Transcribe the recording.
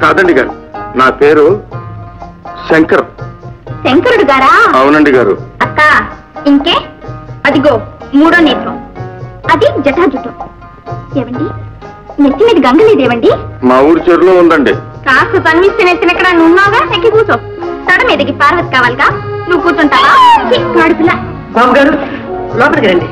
కాదండి గారు, నా పేరు శంకర్. శంకరుడు గారా? అవునండి గారు. అక్క ఇంకే, అదిగో మూడో నేత్రం, అది జటాజుటం. ఏవండి, నెత్తి మీద గంగ లేదేవండి? మా ఊరి చెరువులో ఉందండి. కాస్త తన్విస్తే నెత్తినెక్కడ నున్నావుగా, ఎక్కి కూర్చో. తడ మీదకి పార్వతి కావాలిగా, నువ్వు కూర్చుంటావా? పిల్ల బాబు గారు లోపలికి రండి.